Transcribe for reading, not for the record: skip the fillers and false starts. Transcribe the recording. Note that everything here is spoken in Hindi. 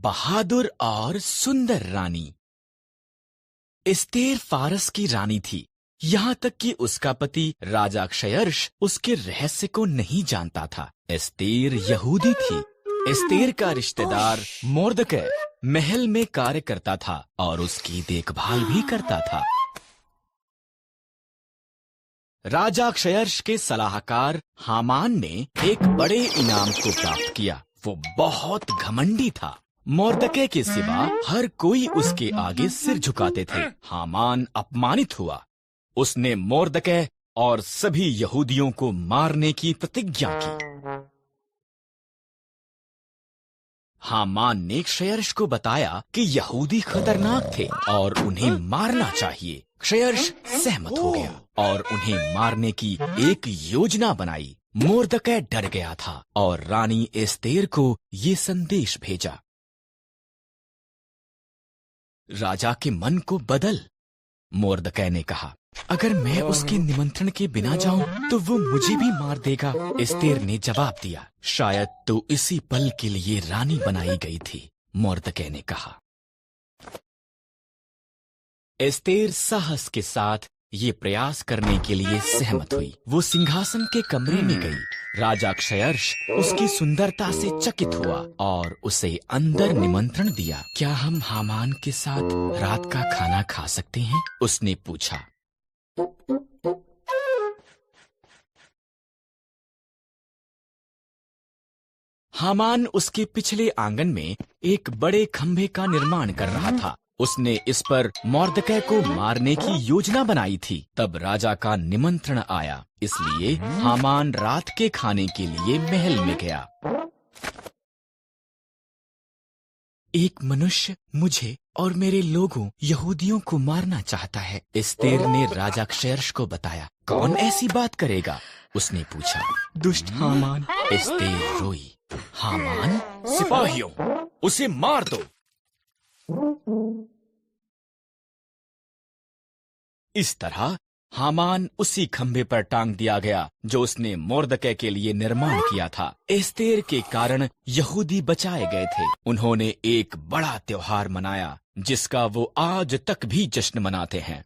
बहादुर और सुंदर रानी। एस्तेर फारस की रानी थी, यहाँ तक कि उसका पति राजा क्षयर्ष उसके रहस्य को नहीं जानता था। एस्तेर यहूदी थी। एस्तेर का रिश्तेदार मोर्दकै महल में कार्य करता था और उसकी देखभाल भी करता था। राजा क्षयर्ष के सलाहकार हामान ने एक बड़े इनाम को प्राप्त किया। वो बहुत घमंडी था। मोर्दकै के सिवा हर कोई उसके आगे सिर झुकाते थे। हामान अपमानित हुआ। उसने मोर्दकै और सभी यहूदियों को मारने की प्रतिज्ञा की। हामान ने क्षयर्ष को बताया कि यहूदी खतरनाक थे और उन्हें मारना चाहिए। क्षयर्ष सहमत हो गया और उन्हें मारने की एक योजना बनाई। मोर्दकै डर गया था और रानी एस्तेर को ये संदेश भेजा। राजा के मन को बदल। मोर्दकै ने कहा, अगर मैं उसके निमंत्रण के बिना जाऊं तो वो मुझे भी मार देगा। एस्तेर ने जवाब दिया, शायद तो इसी पल के लिए रानी बनाई गई थी। मोर्दकै ने कहा। एस्तेर साहस के साथ ये प्रयास करने के लिए सहमत हुई। वो सिंहासन के कमरे में गई। राजा क्षयर्ष उसकी सुंदरता से चकित हुआ और उसे अंदर निमंत्रण दिया। क्या हम हामान के साथ रात का खाना खा सकते हैं? उसने पूछा। हामान उसके पिछले आंगन में एक बड़े खंभे का निर्माण कर रहा था। उसने इस पर मोर्दकै को मारने की योजना बनाई थी। तब राजा का निमंत्रण आया, इसलिए हामान रात के खाने के लिए महल में गया। एक मनुष्य मुझे और मेरे लोगों यहूदियों को मारना चाहता है। एस्तेर ने राजा क्षयर्ष को बताया। कौन ऐसी बात करेगा? उसने पूछा। दुष्ट हामान। एस्तेर रोई। हामान, सिपाहियों, उसे मार दो। इस तरह हामान उसी खंभे पर टांग दिया गया जो उसने मोर्दकै के लिए निर्माण किया था। एस्तेर के कारण यहूदी बचाए गए थे। उन्होंने एक बड़ा त्योहार मनाया जिसका वो आज तक भी जश्न मनाते हैं।